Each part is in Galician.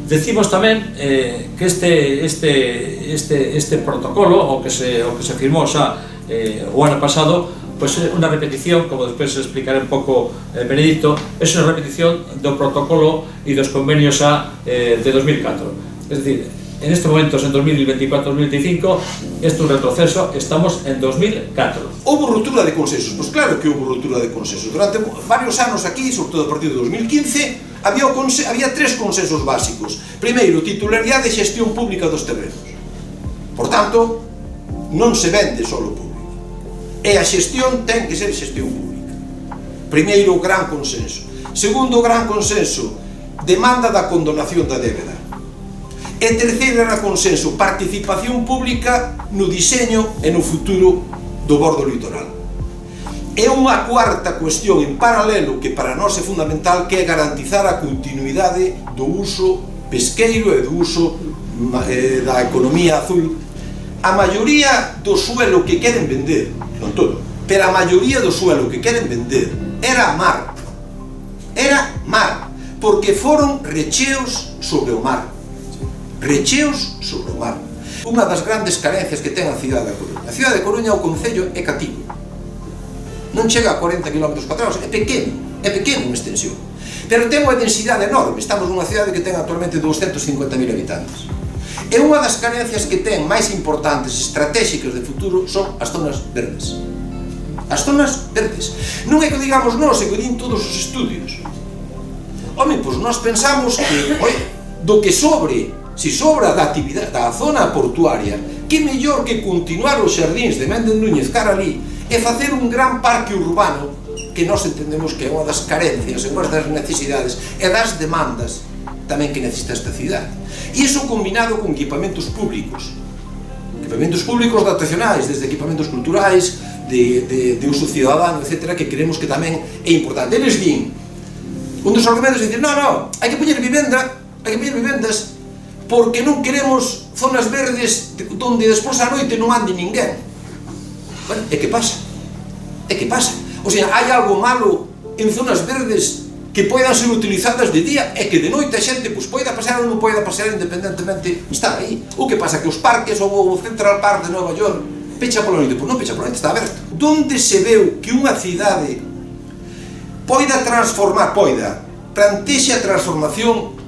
Decimos tamén que este protocolo, o que se firmou xa o ano pasado, pois é unha repetición, como despois explicaré un pouco Benedicto, é unha repetición do protocolo e dos convenios de 2004. Es decir, en este momento, en 2024-2025, este é un retroceso, estamos en 2004. Houve ruptura de consensos? Pois claro que houve ruptura de consensos. Durante varios anos aquí, sobre todo a partir de 2015, había tres consensos básicos. Primeiro, titularidade e xestión pública dos terrenos. Por tanto, non se vende só o público. E a xestión ten que ser xestión pública. Primeiro gran consenso. Segundo gran consenso, demanda da condonación da débeda. E terceiro era consenso, participación pública no diseño e no futuro do bordo litoral. E unha cuarta cuestión en paralelo que para nós é fundamental, que é garantizar a continuidade do uso pesqueiro e do uso da economía azul. A maioría do suelo que queren vender, non todo, pero a maioría do suelo que queren vender era mar. Era mar, porque foron recheos sobre o mar. Recheos sobre o mar. Unha das grandes carencias que ten a cidade da Coruña. A cidade de Coruña, o concello, é cativo. Non chega a 40 km², é pequeno en extensión. Pero ten unha densidade enorme. Estamos nunha cidade que ten actualmente 250.000 habitantes. E unha das carencias que ten máis importantes, estratégicas de futuro, son as zonas verdes. As zonas verdes. Non é que digamos nós, é que din todos os estudios. Home, pois nós pensamos que, do que sobre, se sobra da actividade da zona portuaria, que mellor que continuar os xardíns de Méndez Núñez cara ali e facer un gran parque urbano, que nós entendemos que é unha das carencias, é unha das necesidades e das demandas tamén que necesita esta cidade. E iso combinado con equipamentos públicos dotacionais, desde equipamentos culturais, de uso ciudadano, etc., que creemos que tamén é importante. Eles din, un dos argumentos é dicir, non, hai que poñer vivendas porque non queremos zonas verdes onde despois a noite non ande ninguén. Bueno, e que pasa? O sea, hai algo malo en zonas verdes que poidan ser utilizadas de día e que de noite a xente poida pasear ou non poida pasear independentemente estar aí. O que pasa? Que os parques ou o Central Park de Nova York pecha pola noite? Pois non pecha pola noite, está aberto. Donde se veu que unha cidade plantexe a transformación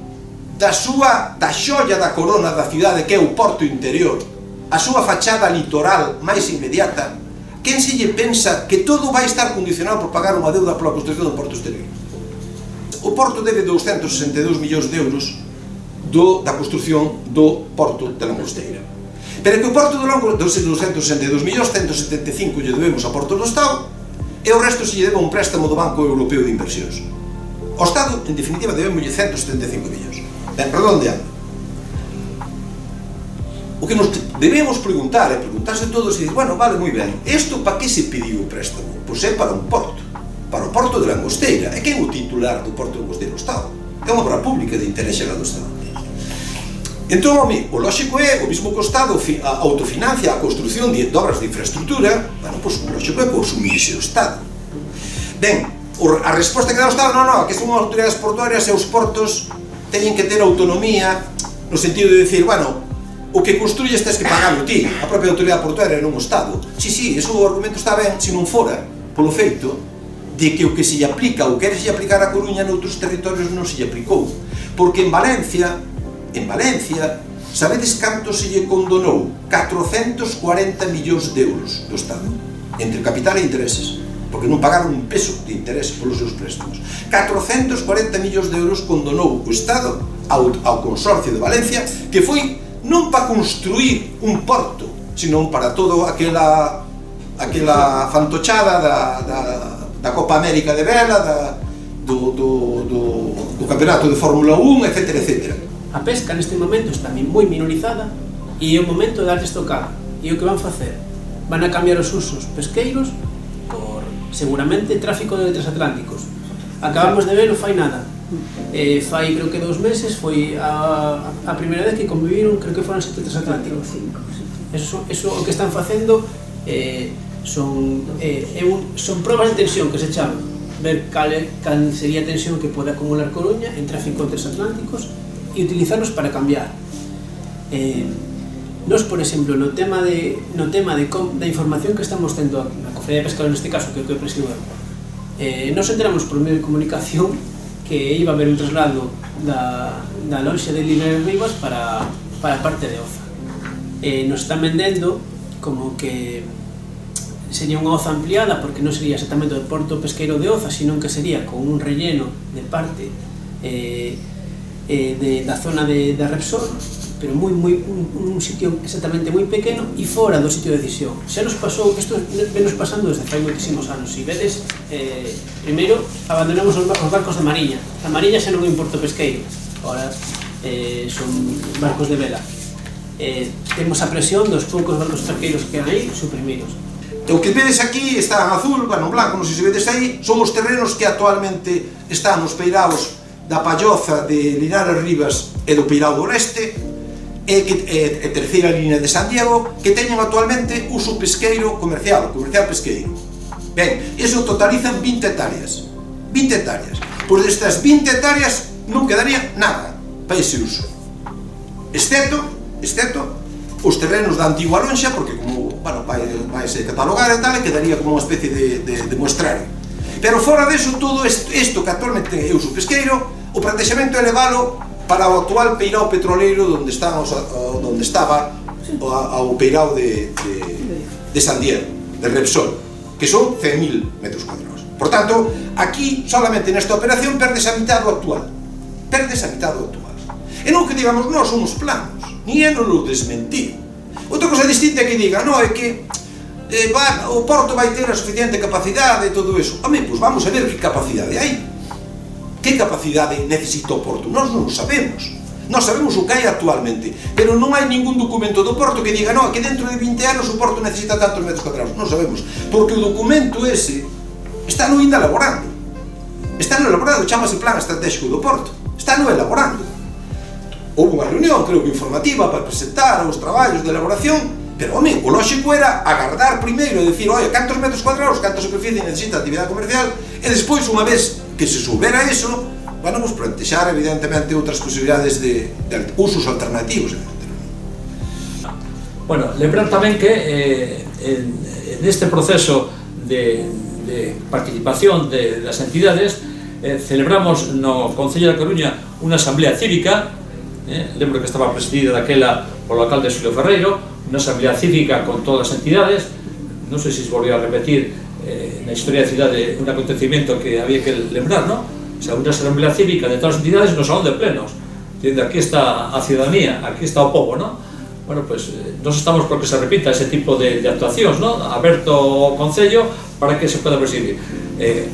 da xoia da corona da cidade, que é o porto interior, a súa fachada litoral máis inmediata, quen se lle pensa que todo vai estar condicionado por pagar unha deuda pola construcción do porto exterior? O porto debe 262 millóns de euros da construcción do porto de Langosteira. Pero que o porto de Langosteira, 262 millóns, 175 lle debemos a Porto do Estado, e o resto se lle debe un préstamo do Banco Europeo de Inversións. O Estado, en definitiva, debemos 175 millóns. Ben, redondeando. O que nos debemos preguntar é preguntarse todos e dicir, bueno, vale, moi ben, isto para que se pediu o préstamo? Pois é para un porto, para o porto de Langosteira. E quen é o titular do porto de Langosteira? O Estado. É unha obra pública de interés xeral do Estado. Entón, o lógico é, o mismo que o Estado autofinancia a construción de obras de infraestructura, bueno, pois o lógico é consumirse o Estado. Ben, a resposta que dá o Estado, non, que son autoridades portuarias e os portos teñen que ter autonomía, no sentido de decir, bueno, o que construyes tens que pagalo ti, a propia autoridade portuaria non o Estado. Sí, eso o argumento está ben, se non fora polo feito de que o que se lle aplica, o que quere se lle aplicar a Coruña noutros territorios non se lle aplicou. Porque en Valencia, sabedes canto se lle condonou? 440 millóns de euros do Estado, entre capital e intereses, porque non pagaron un peso de interés polos seus préstamos. 440 millóns de euros condonou o Estado ao Consorcio de Valencia, que foi non para construir un porto, sino para todo aquela fantochada da Copa América de vela, do campeonato de Fórmula 1, etc. A pesca neste momento está moi minorizada e é o momento de darlle estocada. E o que van facer? Van a cambiar os usos pesqueiros por, seguramente, tráfico de transatlánticos. Acabamos de ver, non fai nada. Fai, creo que 2 meses, foi a primeira vez que conviviron, creo que foron 7 transatlánticos. Eso o que están facendo son probas de tensión, que se chama. Ver cal sería a tensión que pode acumular Coruña en tráfico de transatlánticos e utilizarlos para cambiar. Nos, por exemplo, no tema da información que estamos tendo na Cofradía de Pescadores, neste caso, que é o que presido eu, nos enteramos por medio de comunicación que iba a haber un traslado da lonxa de Linares Rivas para a parte de Oza. Nos están vendendo como que sería unha Oza ampliada, porque non sería exactamente o porto pesqueiro de Oza, sino que sería con un relleno de parte da zona da Repsol, pero un sitio exactamente moi pequeno e fora do sitio de decisión. Xa nos pasou, isto venos pasando desde fai moitísimos anos. Se vedes, primeiro abandonamos os barcos de mariña. A mariña xa non é un porto pesqueiro, agora son barcos de vela. Temos a presión dos poucos barcos pesqueiros que hai suprimidos. O que vedes aquí está en azul, bueno, en blanco, non sei se vedes aí, son os terrenos que actualmente están nos peiraos da Palloza de Linares Rivas e do Peirao do Leste, e terceira línea de San Diego, que teñen actualmente uso pesqueiro comercial pesqueiro. Ben, iso totalizan 20 hectáreas. 20 hectáreas. Pois destas 20 hectáreas non quedaría nada para ese uso. Excepto os terrenos da antigua lonxa, porque como, bueno, vai se catalogar e tal, e quedaría como unha especie de muestrario. Pero fora deso, todo isto que actualmente é uso pesqueiro, o plantexamento é leválo para o actual peirao petroleiro onde estaba o peirao de San Diego, de Repsol, que son 100.000 metros cuadrados. Por tanto, aquí, solamente nesta operación, perdes a mitad do actual. E non que digamos, nós somos planos, ni é non o desmentir. Outra cosa distinta é que diga, non, é que o porto vai ter a suficiente capacidade e todo iso. Home, pois vamos a ver que capacidade hai. Que capacidade necesita o porto? Nós non o sabemos. Nós sabemos o que hai actualmente, pero non hai ningún documento do porto que diga, non, que dentro de 20 anos o porto necesita tantos metros cuadrados. Non sabemos, porque o documento ese está no ainda elaborando. Está no elaborado, chamase Plan Estratégico do Porto. Está no elaborando. Houve unha reunión, creo que informativa, para presentar os traballos de elaboración, pero, home, o lógico era agardar primeiro e dicir, oi, cantos metros cuadrados, cantos superficie necesita a actividade comercial, e despois, unha vez que se soubera eso, bueno, pues plantexar, evidentemente, outras posibilidades de usos alternativos, etc. Bueno, lembrar tamén que en este proceso de participación das entidades celebramos no Concello da Coruña unha asamblea cívica, lembro que estaba presidida daquela polo alcalde Xulio Ferreiro, unha asamblea cívica con todas as entidades, non sei se se volvió a repetir na historia da cidade un acontecimiento que había que lembrar, non? O sea, unha asamblea cívica de todas as entidades no salón de plenos, diciendo, aquí está a ciudadanía, aquí está o povo, non? Bueno, pues, nos estamos por que se repita ese tipo de actuacións, non? Aberto o Concello para que se pueda presidir.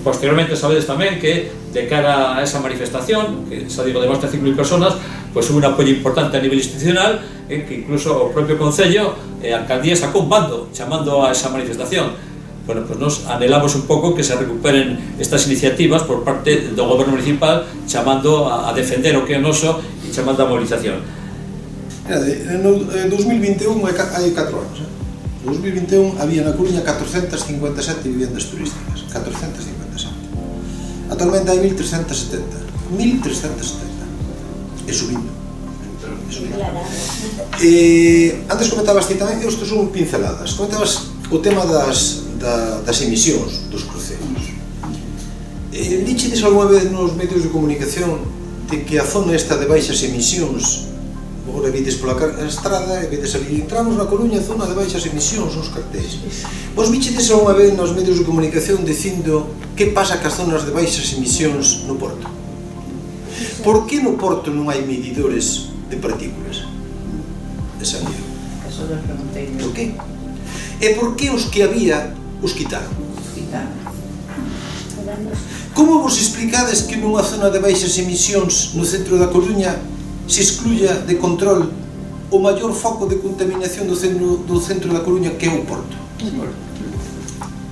Posteriormente, sabedes tamén que, de cara a esa manifestación, que xa digo, de más de 5.000 personas, pues hubo un apoio importante a nivel institucional, que incluso o propio Concello, a alcaldía sacou un bando chamando a esa manifestación. Bueno, pues nos anhelamos un pouco que se recuperen estas iniciativas por parte do goberno municipal, chamando a defender o que é noso e chamando a movilización. En 2021 hai 4 anos. En 2021 había na Coruña 457 viviendas turísticas. 457. Actualmente hai 1.370. 1.370. E subindo. Antes comentabas ti tamén, isto son pinceladas. Comentabas o tema das emisións dos cruceros. Dichedes algunha vez nos medios de comunicación de que a zona esta de baixas emisións, agora vides pola estrada e vides ali, entramos na Coruña, zona de baixas emisións, os cartéis. Vos bichedes algunha vez nos medios de comunicación dicindo que pasa cas zonas de baixas emisións no porto? Por que no porto non hai medidores de partículas? De San Diego. Eso lo preguntei. Por que? E por que os que había os quitaron? Como vos explicades que nunha zona de baixas emisións no centro da Coruña se excluya de control o maior foco de contaminación do centro da Coruña, que é o porto?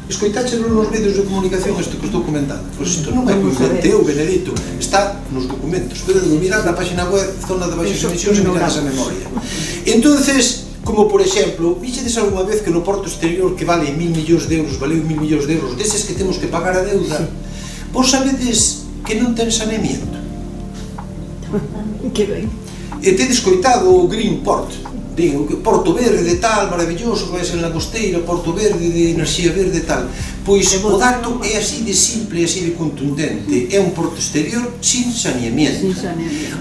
Escoitáchelo nos medios de comunicación isto que estou comentando? Pois isto non é que inventeu, Benedito, está nos documentos. Podes mirar na página web zona de baixas emisións e mirar esa memoria. Entonces, como por exemplo, vistedes algunha vez que no porto exterior que vale 1.000 millóns de euros, valeu 1.000 millóns de euros, deses que temos que pagar a deuda, vos sabedes que non ten saneamiento? Que ben. E tedes coitado o Greenport, digo, Porto Verde tal, maravilloso, que vai ser na costeira, Porto Verde de enerxía verde tal. Pois o dato é así de simple, así de contundente. É un porto exterior sin saneamiento.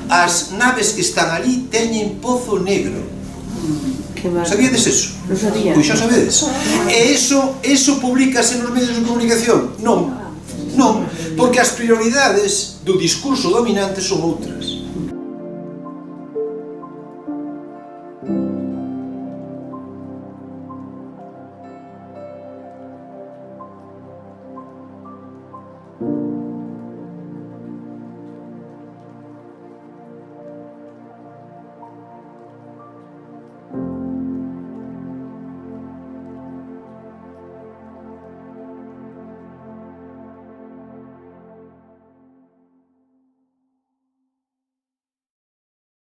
As naves que están ali teñen pozo negro. Sabíades eso? Non sabía. Pois xa sabedes. E eso publícase nos medios de comunicación? Non, non, porque as prioridades do discurso dominante son outras.